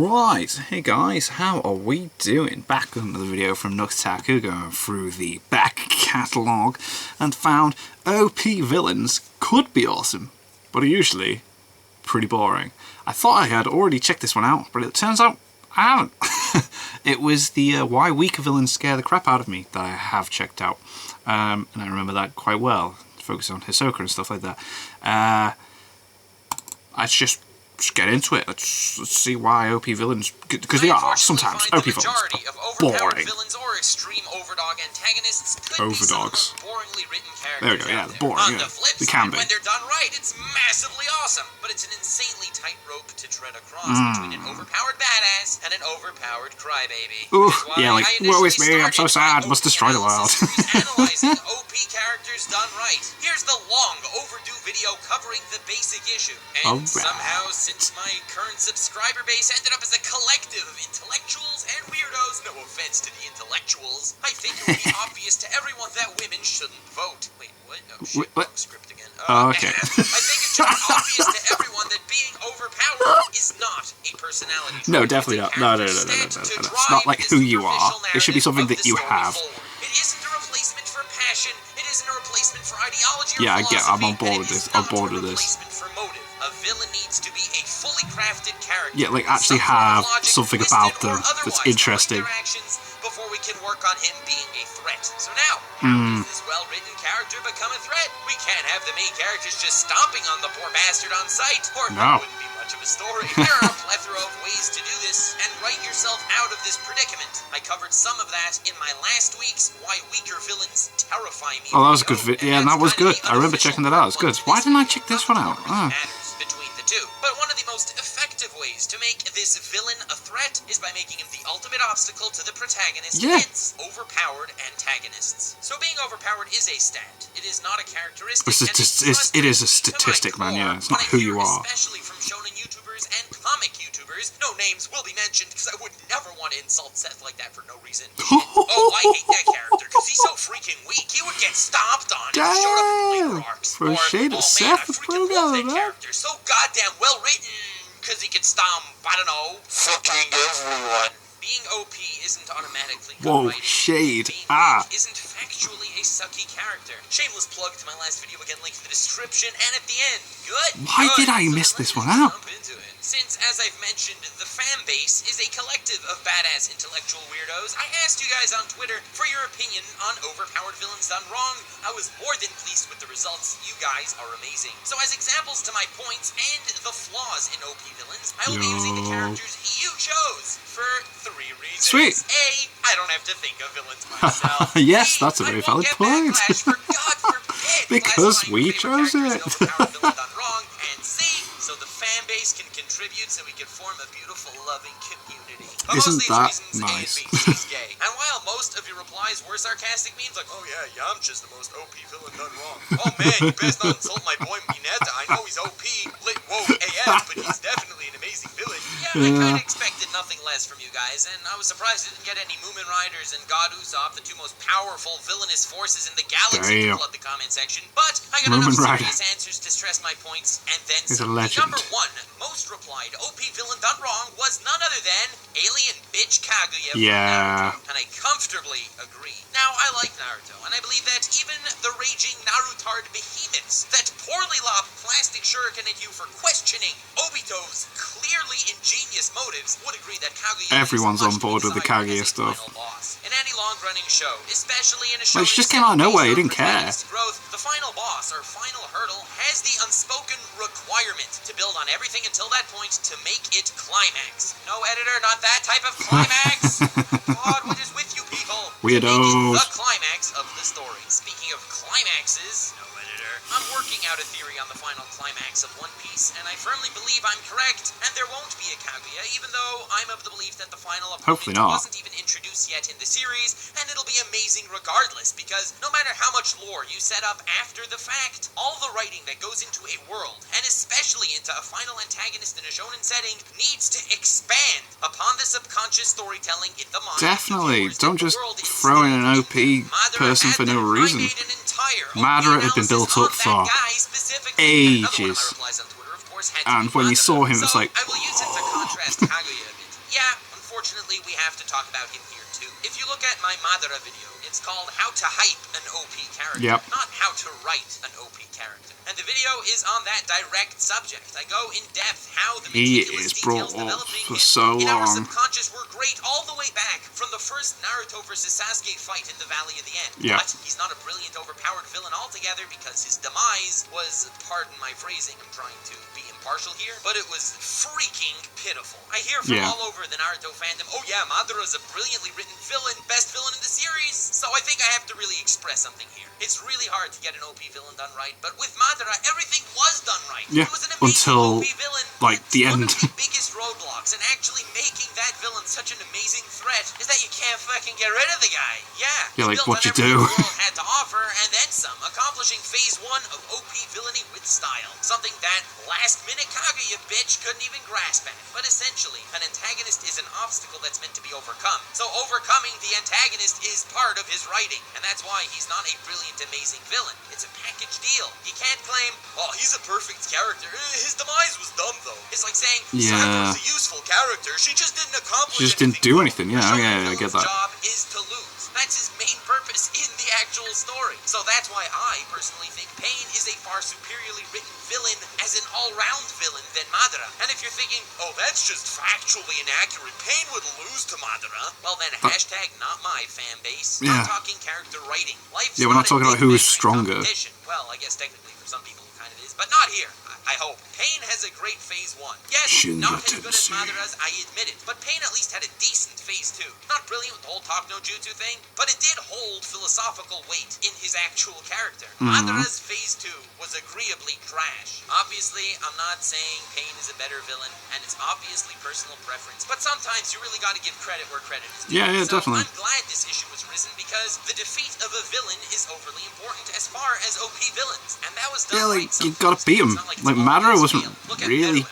Right, hey guys, how are we doing? Back with another video from Nuktaku, going through the back catalogue and found OP villains could be awesome, but are usually pretty boring. I thought I had already checked this one out, but it turns out I haven't. It was the why weaker villains scare the crap out of me that I have checked out, and I remember that quite well, focus on Hisoka and stuff like that. Let's just get into it. Let's see why OP villains, because they are sometimes OP villains are boring. Villains or extreme overdog antagonists could overdogs. Be some boringly written characters. There we go. Yeah, they're boring. On yeah, the flip they side, can be. when they're done right, it's massively awesome. But it's an insanely tight rope to tread across between an overpowered badass and an overpowered crybaby. Ooh, yeah, like, woe is me, I'm so sad, must destroy the world. Analyzing OP characters done right. Here's the long overdue video covering the basic issue. And somehow, since my current subscriber base ended up as a collective of intellectuals and weirdos, no offense to the intellectuals, I think it would be obvious to everyone that women shouldn't vote. Wait, what? Oh shit, wrong script again. Okay. I think it should be obvious to everyone that being overpowered is not a personality trait. No, definitely not. No. It's not like who you are. It should be something that you have. It isn't a replacement for passion. It isn't a replacement for ideology or yeah, I get. I'm on philosophy, board with this. I'm bored with this. Replacement for motive. A villain needs to be a fully crafted character. Yeah, like actually have something about them that's interesting. Before we can work on him being a threat. So now, how does this well-written character become a threat? We can't have the main characters just stomping on the poor bastard on sight, or it wouldn't be much of a story. There are a plethora of ways to do this, and write yourself out of this predicament. I covered some of that in my last week's Why Weaker Villains Terrify Me. Oh, that was a good video. Yeah, that was good. I remember checking that out. It's good. Why didn't I check this one out? Between the two. But one of the most effective ways to make this villain a threat is by making him the ultimate obstacle to the protagonist against overpowered antagonists. So being overpowered is a stat. It is not a characteristic. It is a statistic, man. Yeah, it's not who you are. Especially from shonen YouTubers and comic YouTubers. No names will be mentioned because I would never want to insult Seth like that for no reason. Oh, I hate that character because he's so freaking weak. He would get stomped on if he showed up in later arcs. For shade of Seth, I freaking love that character. So goddamn well written because he can stomp, I don't know, fucking everyone. Being OP isn't automatically good. Whoa, shade. Being weak isn't factually a sucky character. Shameless plug to my last video, again linked in the description and at the end. Good. Why did I miss this one out? Jump into it. Since, as I've mentioned, the fan base is a collective of badass intellectual weirdos, I asked you guys on Twitter for your opinion on overpowered villains done wrong. I was more than pleased with the results. You guys are amazing. So as examples to my points and the flaws in OP villains, I will be using the characters you chose for 3 reasons. Sweet. A, I don't have to think of villains myself. Yes, B, that's a very I won't valid get point. backlash for God forbid Because we chose it. overpowered villain done wrong. And C, so the fan base can contribute so we can form a beautiful, loving community. Isn't that nice? A, she's gay. And while most of your replies were sarcastic memes like, oh yeah, Yamcha's the most OP villain done wrong. Oh man, you best not insult my boy Mineta. I know he's OP, lit woke AF, but he's definitely an amazing villain. Yeah, I kinda expected nothing less from you guys, and I was surprised I didn't get any Moomin Riders and God Usopp, the two most powerful villainous forces in the galaxy, to flood the comment section. But I got enough serious answers to stress my points, and then some. Number 1 most replied OP villain done wrong was none other than Alien Bitch Kaguya from Naruto, and I comfortably agree. Now, I like Naruto, and I believe that even the raging Narutard behemoths that poorly lop plastic shuriken at you for questioning Obito's clearly ingenious motives would agree that Kaguya everyone's on board with the Kaguya stuff. In any long-running show, especially in a show she just came out of nowhere, you didn't care. Growth, the final boss or final hurdle has the unspoken requirement to build on everything until that point to make it climax. No, editor, not that type of climax. God, what is with you people? Weirdos. The climax of the story. Speaking of climaxes, no editor, I'm working out a theory on the final climax of One Piece, and I firmly believe I'm correct, and there won't be a Kaguya, even though I'm of the belief that the final opponent wasn't even introduced yet in the series, and it'll be amazing regardless, because no matter how much lore you set up after the fact, all the writing that goes into a world, and especially into a final antagonist in a shonen setting, needs to expand upon the subconscious storytelling in the mind. Definitely, don't just throw in an OP person for no reason. Madara had been built up for ages, and when you saw him, it's like, I will use it to contrast Kaguya a bit. yeah, unfortunately we have to talk about him here too. If you look at my Madara video, it's called How to Hype an OP Character, not How to Write an OP Character. And the video is on that direct subject. I go in depth how the meticulous details developing him in our subconscious were great all the way back from the first Naruto versus Sasuke fight in the Valley of the End. But he's not a brilliant, overpowered villain altogether because his demise was, pardon my phrasing, I'm trying to be impartial here, but it was freaking pitiful. I hear from all over the Naruto fandom, oh yeah, Madara's a brilliantly written villain, best villain in the series, so I think I have to really express something here. It's really hard to get an OP villain done right, but with Madara, everything was done right. Yeah, he was an amazing until, OP villain. like, the end. One of the biggest roadblocks in actually making that villain such an amazing threat is that you can't fucking get rid of the guy. Yeah, like, what you do? The world had to offer, and then some, accomplishing phase 1 of OP villainy with style. Something that last-minute Kaguya bitch couldn't even grasp at. But essentially, an antagonist is an obstacle that's meant to be overcome. So overcoming the antagonist is part of his writing, and that's why he's not a brilliant, amazing villain. It's a package deal. You can't claim, oh, he's a perfect character. His demise was dumb, though. It's like saying, Sakura's a useful character. She just didn't accomplish anything. She just didn't do anything. Yeah, I get that. His job is to lose. That's his main purpose in the actual story. So that's why I personally think Pain is a far superiorly written villain as an all-round villain than Madara. And if you're thinking, oh, that's just factually inaccurate, Pain would lose to Madara, well then, hashtag not my fan base. I'm talking character writing. Life's we're not talking about who is stronger. Well, I guess technically for some people it kind of is, but not here. I hope. Pain has a great phase 1. Yes, not as good as Madara's, I admit it, but Pain at least had a decent phase 2. Not brilliant with the whole talk no jutsu thing, but it did hold philosophical weight in his actual character. Madara's phase 2 was agreeably trash. Obviously, I'm not saying Pain is a better villain, and it's obviously personal preference, but sometimes you really gotta give credit where credit is due. Yeah, definitely. I'm glad this issue was risen because the defeat of a villain is overly important as far as OP villains, and that was done right. You gotta beat him. Like Madara wasn't really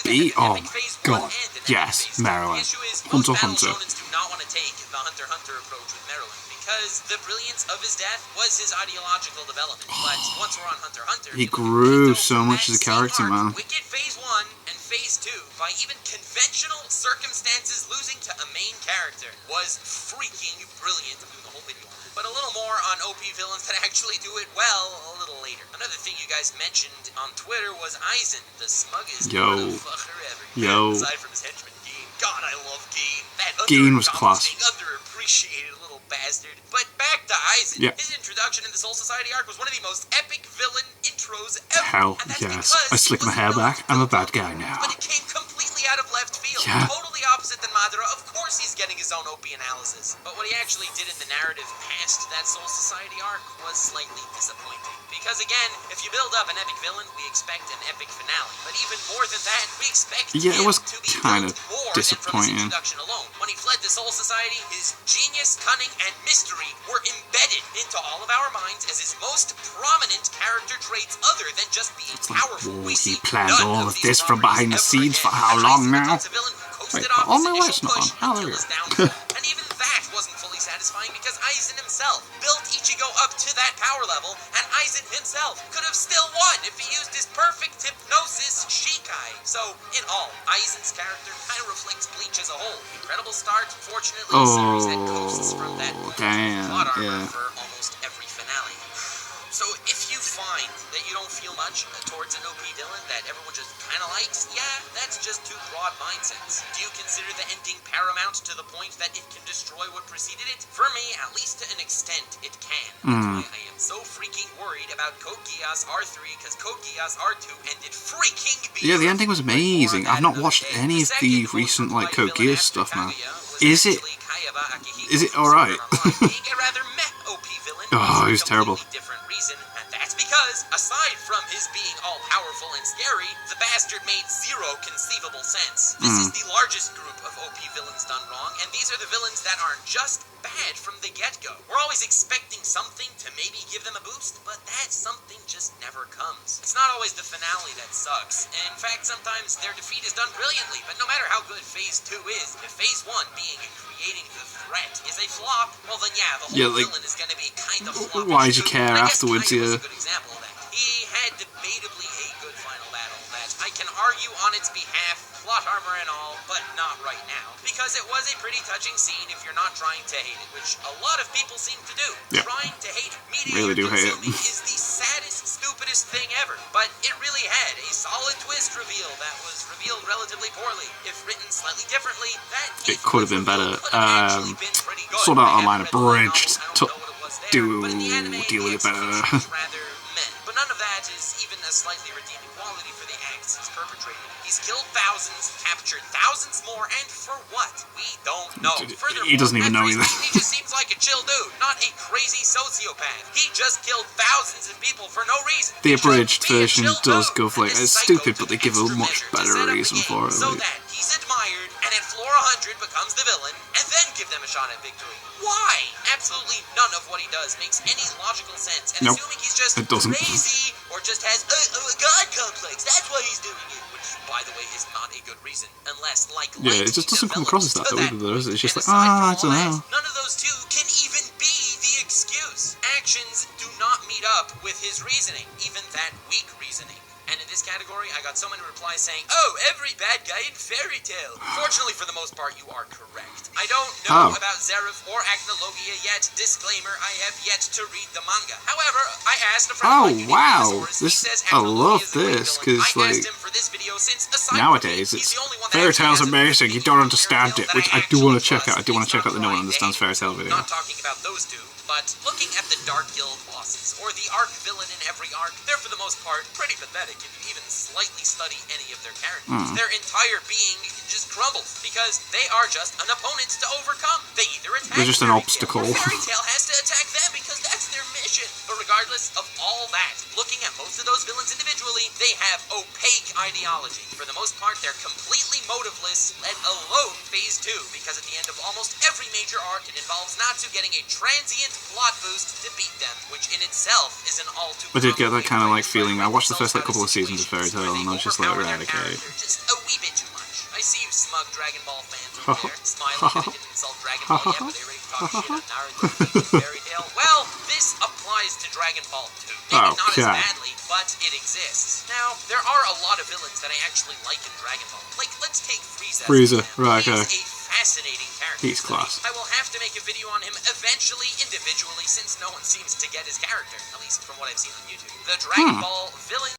beat. Oh god, yes, Marilyn. Hunter x Hunter. Do not want to take the Hunter x Hunter approach with Marilyn because the brilliance of his death was his ideological development. But once we're on Hunter x Hunter, he grew so much as a character, man. Wicked phase 1 and phase 2, by even conventional circumstances, losing to a main character was freaking brilliant. I'm doing the whole video on it. But a little more on OP villains that actually do it well a little later. Another thing you guys mentioned on Twitter was Aizen, the smuggest motherfucker ever. Aside from his henchman, Geen. God, I love Geen. That was class. Underappreciated little bastard. But back to Aizen. His introduction in the Soul Society arc was one of the most epic villain intros ever. Hell yes. I slicked my hair back. I'm a bad guy now. But it came completely out of left field. Totally opposite than Madara. Of course he's getting his own OP analysis. But what he actually did in the narrative past that Soul Society arc was slightly disappointing. Because again, if you build up an epic villain, we expect an epic finale. But even more than that, we expect him it was to be kind of more disappointing. than from his introduction alone. When he fled the Soul Society, his genius, cunning, and mystery were embedded into all of our minds as his most prominent character traits other than just being powerful. He planned all of this from behind the scenes for how long now? Wait, oh no, it's not on. How there we go. And even that wasn't fully satisfying because Aizen himself built Ichigo up to that power level, and Aizen himself could have still won if he used his perfect hypnosis Shikai. So, in all, Aizen's character kind of reflects Bleach as a whole. Incredible start, fortunately, a series that coasts from that plot armor for almost every finale. So if you find that you don't feel much towards an OP villain that everyone just kind of likes, that's just two broad mindsets. Do you consider the ending paramount to the point that it can destroy what preceded it? For me, at least to an extent, it can. That's why I am so freaking worried about Code Geass R3, because Code Geass R2 ended freaking beautifully. Yeah, the ending was amazing. I've not watched any of the recent Code Geass stuff now. Is it alright? Oh, he was terrible. And that's because, aside from his being all-powerful and scary, the bastard made zero conceivable sense. This is the largest group of OP villains done wrong, and these are the villains that aren't just bad from the get-go. We're always expecting something to maybe give them a boost, but that something just never comes. It's not always the finale that sucks. In fact, sometimes their defeat is done brilliantly, but no matter how good Phase 2 is, if Phase 1 being creating the threat is a flop, well then the whole villain is going to be kind of floppy. Why did you care afterwards? Was a good example of that. He had debatably a good final battle that I can argue on its behalf, plot armor and all, but not right now, because it was a pretty touching scene if you're not trying to hate it, which a lot of people seem to do. Yep. Trying to hate media Really do hate it. is the saddest, stupidest thing ever, but it really had a solid twist reveal that was revealed relatively poorly. If written slightly differently, that It could have been better. Sword Art Online abridged to deal with it better. But none of that is even a slightly redeeming quality for the acts he's perpetrated. He's killed thousands, captured thousands more, and for what? We don't know. He doesn't even know either. He just seems like a chill dude, not a crazy sociopath. He just killed thousands of people for no reason. The abridged version does go for, like, it's stupid, but they give a much better reason for it. So that he's admired, and at floor 100 becomes the villain, and then give them a shot at victory. Why? Absolutely none of what he does makes any logical sense, and assuming he's just crazy, or just has a god complex, that's why he's doing it. Which, by the way, is not a good reason, unless, like, yeah, it just doesn't come across as that though either, does it? It's just like, I don't know. None of those two can even be the excuse. Actions do not meet up with his reasoning, even that weak reasoning. And in this category, I got so many replies saying, oh, every bad guy in Fairy Tail. Fortunately, for the most part, you are correct. I don't know about Zeref or Acnologia yet. Disclaimer, I have yet to read the manga. However, I asked a friend I love this, because, like, nowadays, it's Fairy Tail's amazing, you don't understand it, which I do want to check out. I do want to check out the No One Understands Fairy Tail video. Not talking about those two, but looking at the Dark Guild bosses, or the arc villain in every arc, they're for the most part pretty pathetic if you even slightly study any of their characters. Their entire being just crumbles, because they are just an opponent to overcome. They either attack They're just an obstacle. Fairy Tail has to attack them because that's their mission. But regardless of all that, looking at most of those villains individually, they have opaque ideology. For the most part, they're completely motiveless, let alone Phase 2, because at the end of almost every major arc, it involves Natsu getting a transient plot boost to beat them, which in itself is an all too I did get that kind of, like, feeling. I watched the first, like, couple of seasons of Fairy Tail, and I was just like, right, okay. Just a wee bit too much. I see you smug Dragon Ball fans over there, smiling because they didn't insult Dragon Ball yet, but they already talk shit on Naruto and Fairy Tail. Well, this applies to Dragon Ball too. Maybe not as badly, but it exists. Now, there are a lot of villains that I actually like in Dragon Ball. Like, let's take Frieza. Right, okay. He's a fascinating character. He's class. I will have to make a video on him eventually, individually, since no one seems to get his character, at least from what I've seen on YouTube. The Dragon Ball villains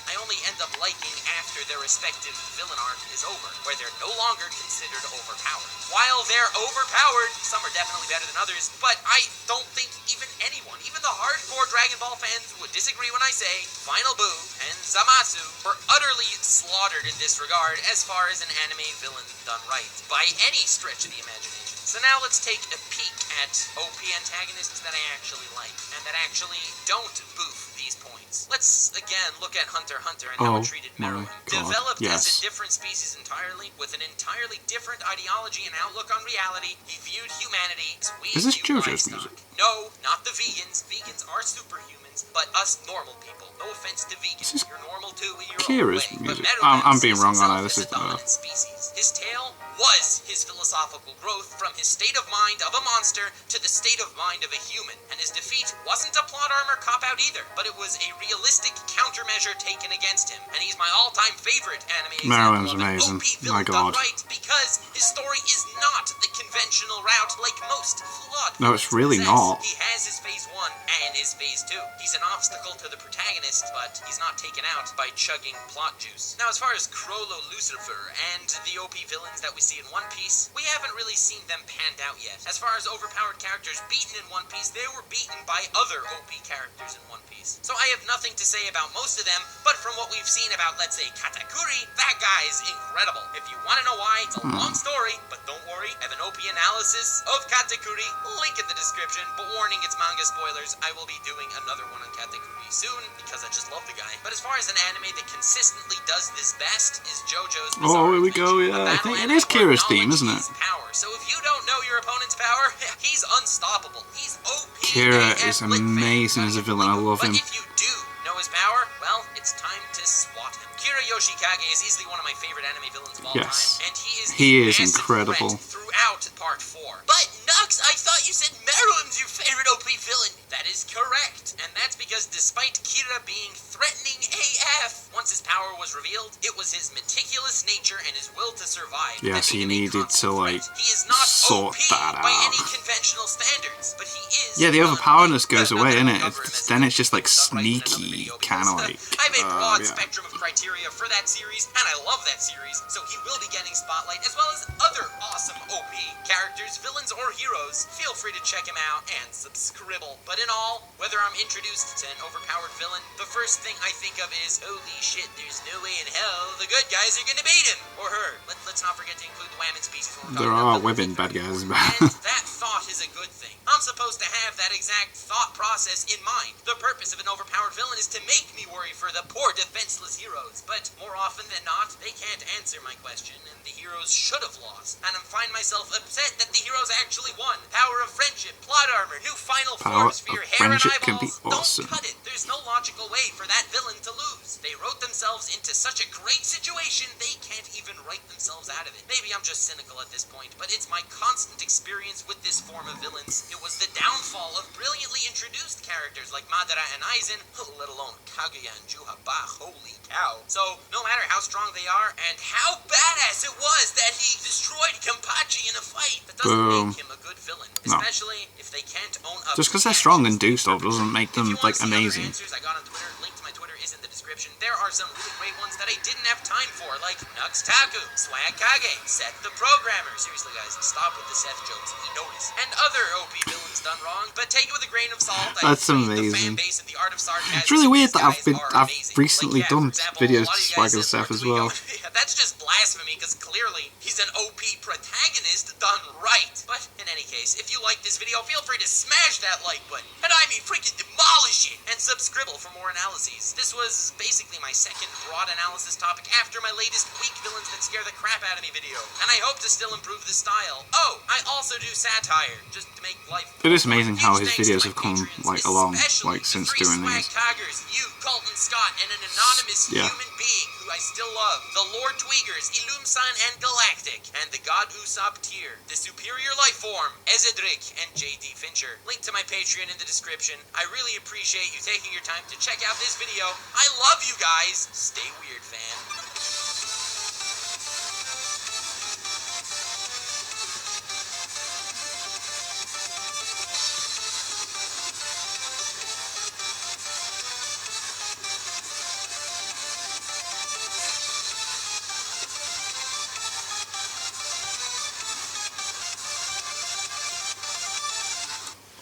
I only end up liking after their respective villain arc is over, where they're no longer considered overpowered. While they're overpowered, some are definitely better than others, but I don't think even anyone, even the hardcore Dragon Ball fans would disagree when I say Final Boo and Zamasu were utterly slaughtered in this regard as far as an anime villain done right, by any stretch of the imagination. So now let's take a peek at OP antagonists that I actually like, and that actually don't boof these points. Let's again look at Hunter x Hunter and how it treated Meruem. Developed as a different species entirely, with an entirely different ideology and outlook on reality, he viewed humanity as we Is this view JoJo's livestock. music? No, not the vegans. Vegans are superhumans, but us normal people. No offense to vegans, you're normal too in your Kira's own way. music. But I'm being wrong on himself this. as a dominant species. His tale was his philosophical growth from his state of mind of a monster to the state of mind of a human, and his defeat wasn't a plot armor cop-out either, but it was a realistic countermeasure taken against him, and he's my all-time favorite anime Meruem's example of an amazing. OP villain My God. done right, because his story is not the conventional route like most flawed No, it's really villains not. He has his Phase 1 and his Phase 2. He's an obstacle to the protagonist, but he's not taken out by chugging plot juice. Now, as far as Crollo, Lucifer, and the OP villains that we see in One Piece, we haven't really seen them panned out yet. As far as overpowered characters beaten in One Piece, they were beaten by other OP characters in One Piece. So I have nothing to say about most of them, but from what we've seen about, let's say, Katakuri, that guy is incredible. If you want to know why, it's a long story, but don't worry, I have an OP analysis of Katakuri, link in the description, but warning, it's manga spoilers. I will be doing another one on Katakuri soon, because I just love the guy. But as far as an anime that consistently does this best, is JoJo's Bizarre Here we go, Adventure. yeah. I think it is Kira's theme, isn't it? Power. So if you don't know your opponent's power, he's unstoppable. He's OP. Kira is amazing as a villain. I love him. But if you do know his power, well, it's time to swat him. Kira Yoshikage is easily one of my favorite anime villains of all time, and he is incredible throughout Part 4. But none Nux, I thought you said Meruem's your favorite OP villain. That is correct, and that's because despite Kira being threatening AF, once his power was revealed, it was his meticulous nature and his will to survive. Yes, he needed to, like, he is not sort OP that by out. any conventional standards, but he is. Yeah, the overpowerness goes away, Not innit? cover him as Then a it's just like subreddit in another sneaky, video kind of because like. I have a broad yeah. spectrum of criteria for that series, and I love that series, so he will be getting spotlight as well as other awesome OP characters, villains, or heroes. Feel free to check him out and subscribe. But in all, whether I'm introduced to an overpowered villain, the first thing I think of is, holy shit, there's no way in hell the good guys are gonna beat him! Or her. Let's not forget to include the women's piece before we're There are women bad guys, and that thought is a good thing. I'm supposed to have that exact thought process in mind. The purpose of an overpowered villain is to make me worry for the poor defenseless heroes. But more often than not, they can't answer my question, and the heroes should have lost. And I find myself upset that the heroes actually won. Power of friendship, plot armor, new final Power forms for your of hair and friendship can be eyeballs. awesome. Don't cut it. There's no logical way for that villain to lose. They wrote themselves into such a great situation, they can't even write themselves out of it. Maybe I'm just cynical at this point, but it's my constant experience with this form of villains. It was the downfall of brilliantly introduced characters like Madara and Aizen, let alone Kaguya and Juha Bach. Holy cow. So, no matter how strong they are, and how badass it was that he destroyed Kenpachi in a fight, that doesn't Boom. make him a good villain. No. Especially if they can't own up. Just because to they're strong and actions. do stuff doesn't make them, like, If you want to see other amazing. answers I got on Twitter, link to my Twitter is in the description. There are some really great ones that I didn't have time for, like Nux Taku, Swag Kage, Seth the Programmer. Seriously, guys, stop with the Seth jokes. He noticed. And other OP villains done wrong, but take it with a grain of salt. That's I agree, amazing. The fan base and the art of sarcasm. It's really weird these that guys are I've amazing. recently Like, yeah, done for example, videos a lot to of you Swag guys and said Seth as Mark well. Twigo. Yeah, that's just blasphemy, because clearly he's an OP protagonist done right. But in any case, if you like this video, feel free to smash that like button. And I mean freaking demolish it! And subscribe for more analyses. This was basically my second broad analysis topic after my latest weak villains that scare the crap out of me video. And I hope to still improve the style. Oh, I also do satire, just to make life... It is amazing how his Huge thanks videos to have my come, patrons, like, along, especially like, the since 3 doing swag these. Tigers, you, Colton Scott, and an anonymous Yeah. human being who I still love, the Lord Tweegers, Illumsan and Galactic, and the God Usopp Tier, the Superior Life Form, Ezedric, and JD Fincher. Link to my Patreon in the description. I really appreciate you taking your time to check out this video. I love you guys. Stay weird, fam.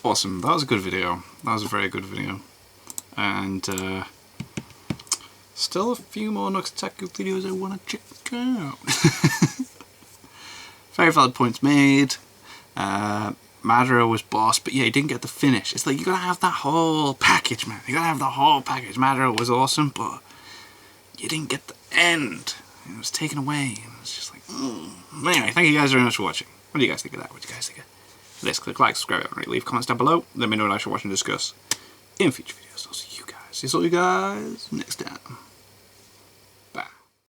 Awesome, that was a good video. That was a very good video. And still a few more Nux Taku videos I want to check out. Very valid points made. Madara was boss, but yeah, he didn't get the finish. It's like, you gotta have that whole package, man. You gotta have the whole package. Madara was awesome, but you didn't get the end. It was taken away. And it was just like, But anyway, thank you guys very much for watching. What do you guys think of that? What do you guys think of this? Click like, subscribe, and leave comments down below. Let me know what I should watch and discuss in future videos. I'll see you guys. See you guys next time.